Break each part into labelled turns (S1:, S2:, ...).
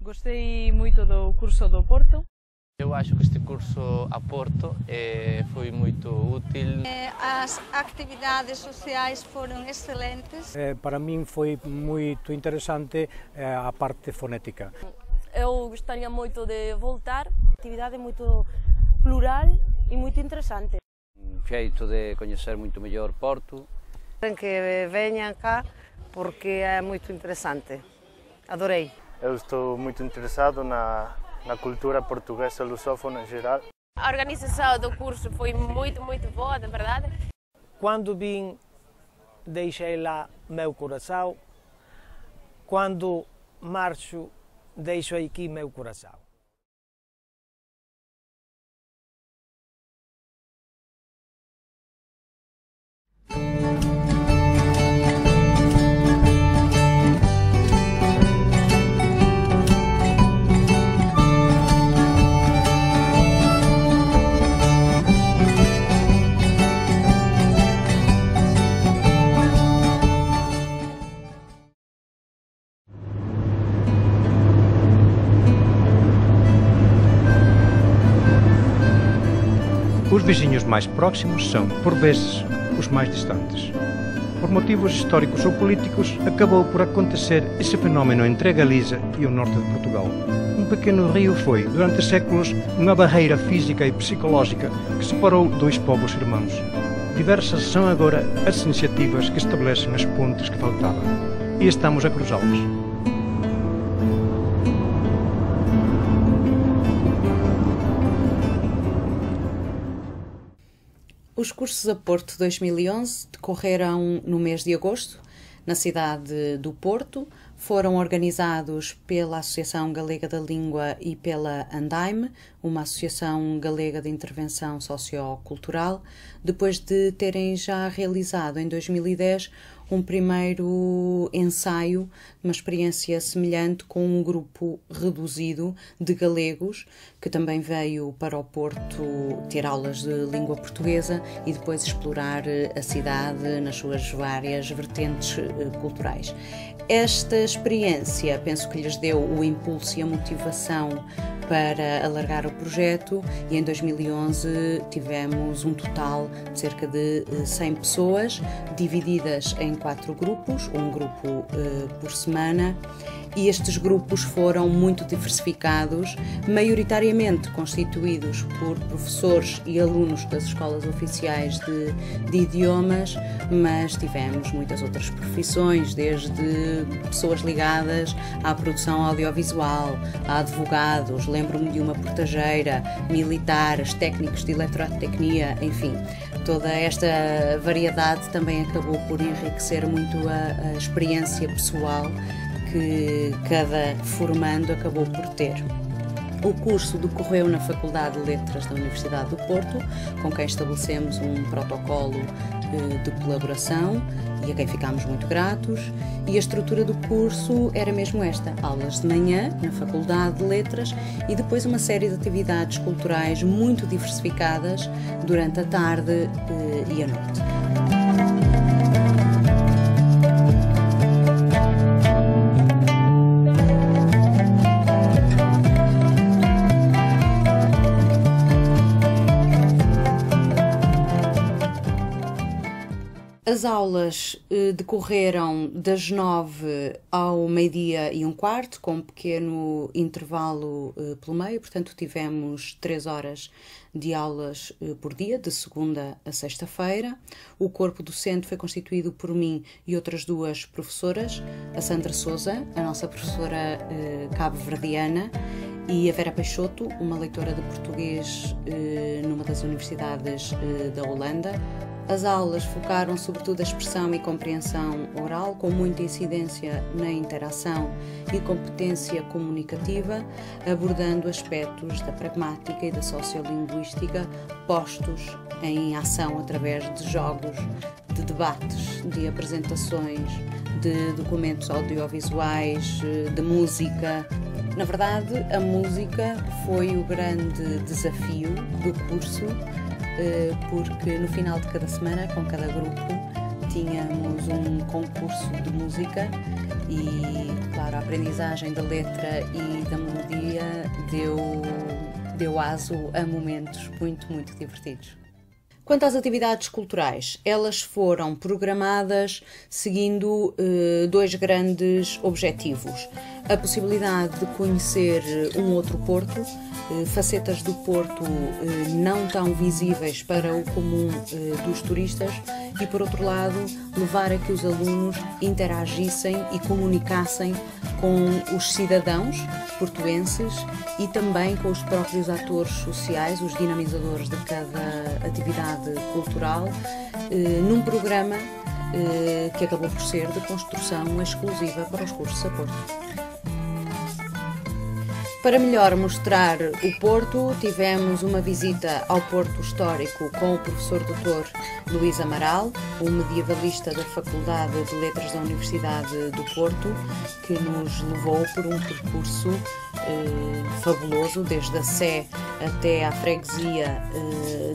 S1: Gostei moito do curso do Porto.
S2: Eu acho que este curso a Porto foi muito útil.
S3: As atividades sociais foram excelentes.
S4: Para mim foi muito interessante a parte fonética.
S5: Eu gostaria muito de voltar. A atividade é muito plural e muito interessante.
S6: Um jeito de conhecer muito melhor Porto.
S7: Que venham cá porque é muito interessante. Adorei.
S8: Eu estou muito interessado na cultura portuguesa lusófona em geral.
S9: A organização do curso foi muito boa, na verdade.
S10: Quando vim, deixei lá meu coração. Quando marcho, deixo aqui meu coração.
S11: Os vizinhos mais próximos são, por vezes, os mais distantes. Por motivos históricos ou políticos, acabou por acontecer esse fenómeno entre a Galiza e o norte de Portugal. Um pequeno rio foi, durante séculos, uma barreira física e psicológica que separou dois povos irmãos. Diversas são agora as iniciativas que estabelecem as pontes que faltavam. E estamos a cruzá-las.
S12: Os cursos a Porto 2011 decorreram no mês de agosto, na cidade do Porto. Foram organizados pela Associação Galega da Língua e pela ANDAIME, uma associação galega de intervenção sociocultural, depois de terem já realizado em 2010 um primeiro ensaio, uma experiência semelhante com um grupo reduzido de galegos, que também veio para o Porto ter aulas de língua portuguesa e depois explorar a cidade nas suas várias vertentes culturais. Esta experiência penso que lhes deu o impulso e a motivação para alargar o projeto e em 2011 tivemos um total de cerca de 100 pessoas, divididas em 4 grupos, um grupo por semana, e estes grupos foram muito diversificados, maioritariamente constituídos por professores e alunos das escolas oficiais de idiomas, mas tivemos muitas outras profissões, desde pessoas ligadas à produção audiovisual, a advogados, lembro-me de uma portageira, militares, técnicos de eletrotecnia, enfim. Toda esta variedade também acabou por enriquecer muito a experiência pessoal que cada formando acabou por ter. O curso decorreu na Faculdade de Letras da Universidade do Porto, com quem estabelecemos um protocolo de colaboração e a quem ficámos muito gratos, e a estrutura do curso era mesmo esta: aulas de manhã na Faculdade de Letras e depois uma série de atividades culturais muito diversificadas durante a tarde e a noite. As aulas decorreram das 9 ao meio-dia e um quarto, com um pequeno intervalo pelo meio, portanto tivemos 3 horas de aulas por dia, de segunda a sexta-feira. O corpo docente foi constituído por mim e outras 2 professoras, a Sandra Sousa, a nossa professora cabo-verdiana, e a Vera Peixoto, uma leitora de português numa das universidades da Holanda. As aulas focaram sobretudo a expressão e compreensão oral, com muita incidência na interação e competência comunicativa, abordando aspectos da pragmática e da sociolinguística postos em ação através de jogos, de debates, de apresentações, de documentos audiovisuais, de música. Na verdade, a música foi o grande desafio do curso, porque no final de cada semana, com cada grupo, tínhamos um concurso de música e, claro, a aprendizagem da letra e da melodia deu aso a momentos muito divertidos. Quanto às atividades culturais, elas foram programadas seguindo dois grandes objetivos. A possibilidade de conhecer um outro Porto, facetas do Porto não tão visíveis para o comum dos turistas e, por outro lado, levar a que os alunos interagissem e comunicassem com os cidadãos portuenses e também com os próprios atores sociais, os dinamizadores de cada atividade cultural, num programa que acabou por ser de construção exclusiva para os cursos a Porto. Para melhor mostrar o Porto, tivemos uma visita ao Porto Histórico com o professor Dr. Luís Amaral, um medievalista da Faculdade de Letras da Universidade do Porto, que nos levou por um percurso fabuloso, desde a Sé até à freguesia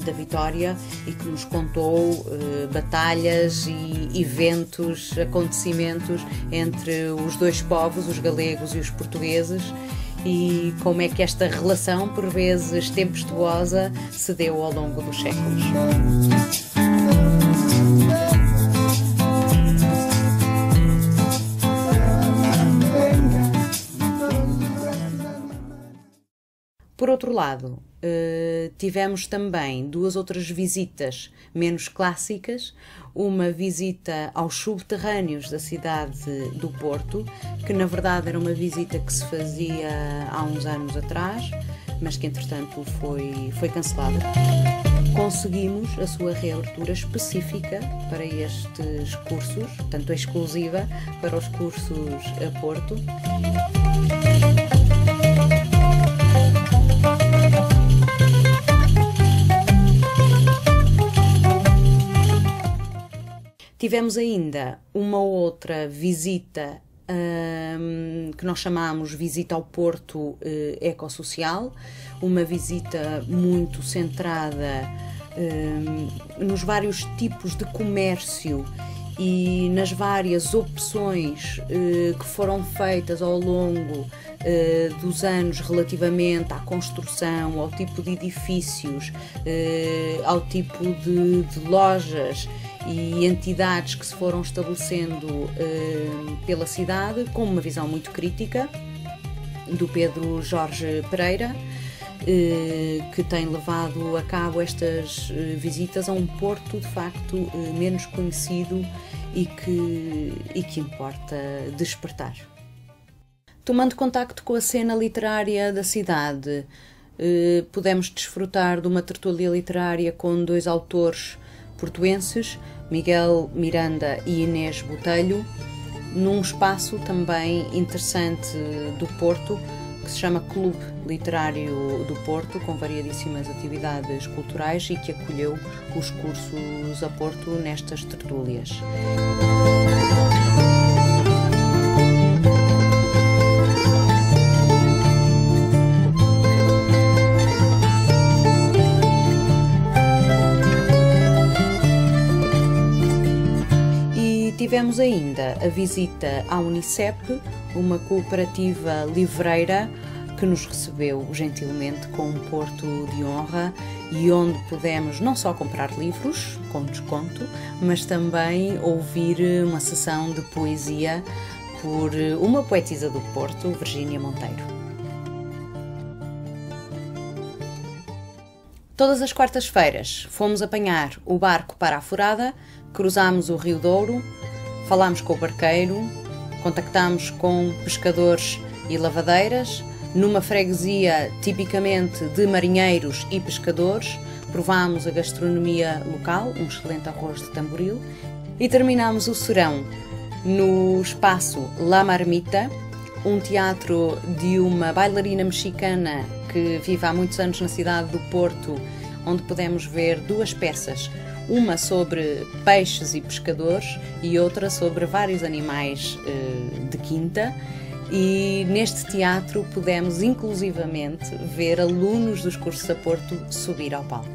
S12: da Vitória, e que nos contou batalhas e eventos, acontecimentos entre os dois povos, os galegos e os portugueses, e como é que esta relação, por vezes tempestuosa, se deu ao longo dos séculos. Por outro lado, tivemos também duas outras visitas menos clássicas, uma visita aos subterrâneos da cidade do Porto, que na verdade era uma visita que se fazia há uns anos atrás, mas que entretanto foi cancelada. Conseguimos a sua reabertura específica para estes cursos, tanto exclusiva para os cursos a Porto. Tivemos ainda uma outra visita que nós chamamos Visita ao Porto Ecossocial, uma visita muito centrada nos vários tipos de comércio e nas várias opções que foram feitas ao longo dos anos relativamente à construção, ao tipo de edifícios, ao tipo de lojas e entidades que se foram estabelecendo pela cidade, com uma visão muito crítica do Pedro Jorge Pereira, que tem levado a cabo estas visitas a um Porto de facto menos conhecido e que importa despertar. Tomando contacto com a cena literária da cidade, pudemos desfrutar de uma tertúlia literária com dois autores portuenses, Miguel Miranda e Inês Botelho, num espaço também interessante do Porto, que se chama Clube Literário do Porto, com variadíssimas atividades culturais e que acolheu os cursos a Porto nestas tertúlias. Tivemos ainda a visita à Unicep, uma cooperativa livreira que nos recebeu gentilmente com um porto de honra e onde pudemos não só comprar livros com desconto, mas também ouvir uma sessão de poesia por uma poetisa do Porto, Virgínia Monteiro. Todas as quartas-feiras fomos apanhar o barco para a Forada, cruzámos o Rio Douro, falámos com o barqueiro, contactámos com pescadores e lavadeiras, numa freguesia tipicamente de marinheiros e pescadores, provámos a gastronomia local, um excelente arroz de tamboril, e terminámos o serão no espaço La Marmita, um teatro de uma bailarina mexicana que vive há muitos anos na cidade do Porto, onde pudemos ver duas peças, uma sobre peixes e pescadores e outra sobre vários animais de quinta, e neste teatro pudemos inclusivamente ver alunos dos cursos a Porto subir ao palco.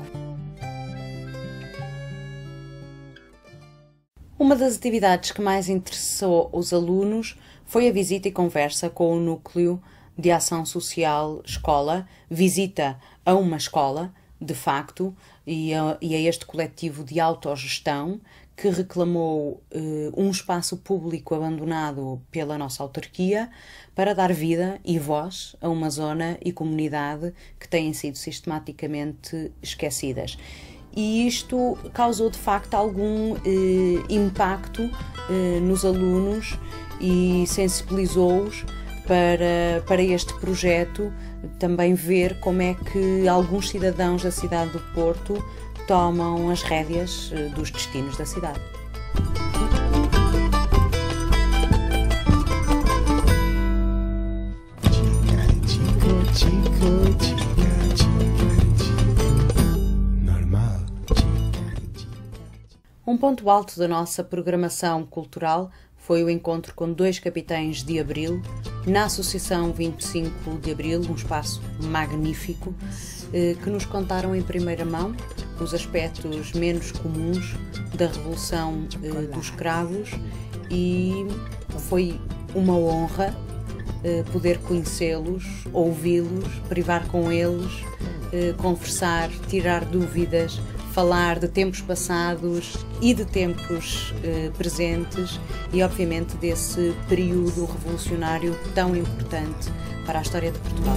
S12: Uma das atividades que mais interessou os alunos foi a visita e conversa com o Núcleo de Ação Social Escola, visita a uma escola, de facto, e a este coletivo de autogestão que reclamou um espaço público abandonado pela nossa autarquia para dar vida e voz a uma zona e comunidade que têm sido sistematicamente esquecidas. E isto causou de facto algum impacto nos alunos e sensibilizou-os para este projeto, também ver como é que alguns cidadãos da cidade do Porto tomam as rédeas dos destinos da cidade. Um ponto alto da nossa programação cultural foi o encontro com 2 capitães de Abril, na Associação 25 de Abril, um espaço magnífico, que nos contaram em primeira mão os aspectos menos comuns da Revolução dos Cravos, e foi uma honra poder conhecê-los, ouvi-los, privar com eles, conversar, tirar dúvidas, falar de tempos passados e de tempos presentes e, obviamente, desse período revolucionário tão importante para a história de Portugal.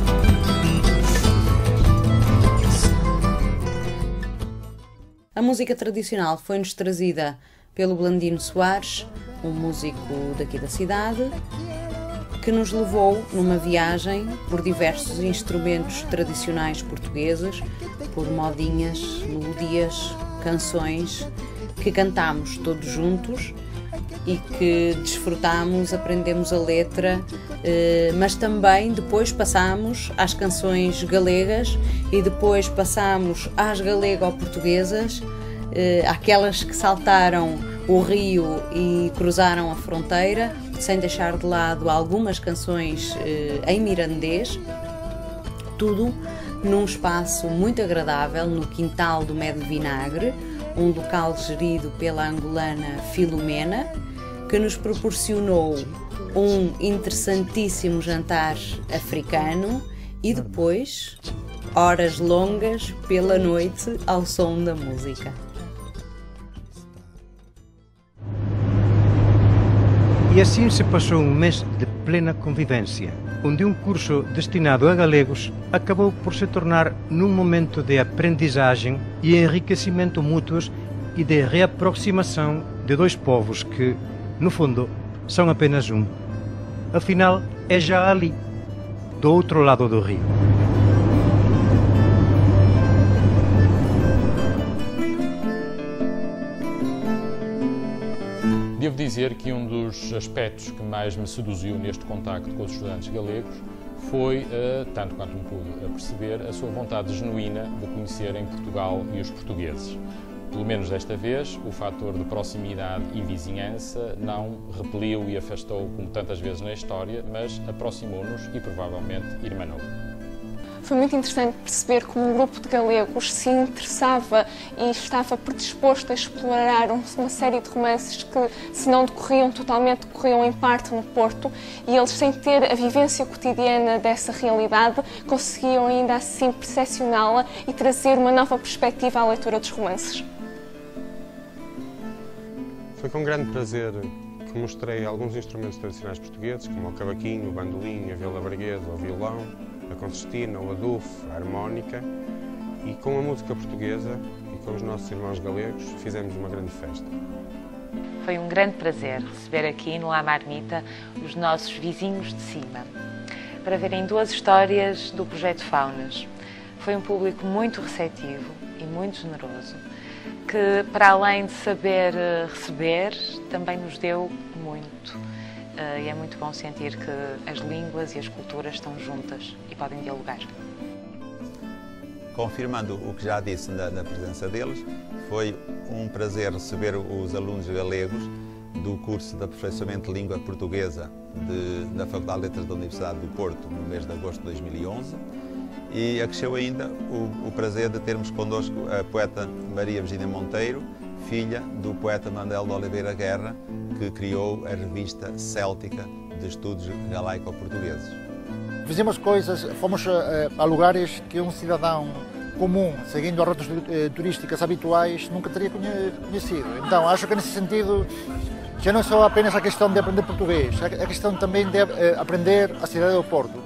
S12: A música tradicional foi-nos trazida pelo Blandino Soares, um músico daqui da cidade, que nos levou numa viagem por diversos instrumentos tradicionais portugueses, por modinhas, melodias, canções que cantámos todos juntos e que desfrutámos, aprendemos a letra, mas também depois passámos às canções galegas e depois passámos às galego-portuguesas, aquelas que saltaram o rio e cruzaram a fronteira, sem deixar de lado algumas canções em mirandês, tudo num espaço muito agradável no quintal do Mé de Vinagre, um local gerido pela angolana Filomena, que nos proporcionou um interessantíssimo jantar africano e depois horas longas pela noite ao som da música.
S11: E assim se passou um mês de plena convivência, onde um curso destinado a galegos acabou por se tornar num momento de aprendizagem e enriquecimento mútuos e de reaproximação de 2 povos que, no fundo, são apenas um. Afinal, é já ali, do outro lado do rio.
S13: Devo dizer que um dos aspectos que mais me seduziu neste contacto com os estudantes galegos foi, tanto quanto me pude perceber, a sua vontade genuína de conhecerem Portugal e os portugueses. Pelo menos desta vez, o fator de proximidade e vizinhança não repeliu e afastou como tantas vezes na história, mas aproximou-nos e provavelmente irmanou.
S9: Foi muito interessante perceber como um grupo de galegos se interessava e estava predisposto a explorar uma série de romances que, se não decorriam totalmente, decorriam em parte no Porto, e eles, sem ter a vivência cotidiana dessa realidade, conseguiam ainda assim percepcioná-la e trazer uma nova perspectiva à leitura dos romances.
S14: Foi com grande prazer que mostrei alguns instrumentos tradicionais portugueses, como o cavaquinho, o bandolim, a viola braguesa, o violão, a concertina, o adufo, a harmónica, e com a música portuguesa e com os nossos irmãos galegos fizemos uma grande festa.
S15: Foi um grande prazer receber aqui no La Marmita os nossos vizinhos de cima, para verem 2 histórias do projeto Faunas. Foi um público muito receptivo e muito generoso, que, para além de saber receber, também nos deu muito. E é muito bom sentir que as línguas e as culturas estão juntas e podem dialogar.
S16: Confirmando o que já disse na presença deles, foi um prazer receber os alunos galegos do curso de aperfeiçoamento de língua portuguesa da Faculdade de Letras da Universidade do Porto no mês de agosto de 2011, e acresceu ainda o prazer de termos connosco a poeta Maria Virgínia Monteiro, filha do poeta Manuel de Oliveira Guerra, que criou a revista céltica de estudos galaico-portugueses.
S17: Fizemos coisas, fomos a lugares que um cidadão comum, seguindo as rotas turísticas habituais, nunca teria conhecido. Então, acho que nesse sentido, já não é só apenas a questão de aprender português, a questão também de aprender a cidade do Porto.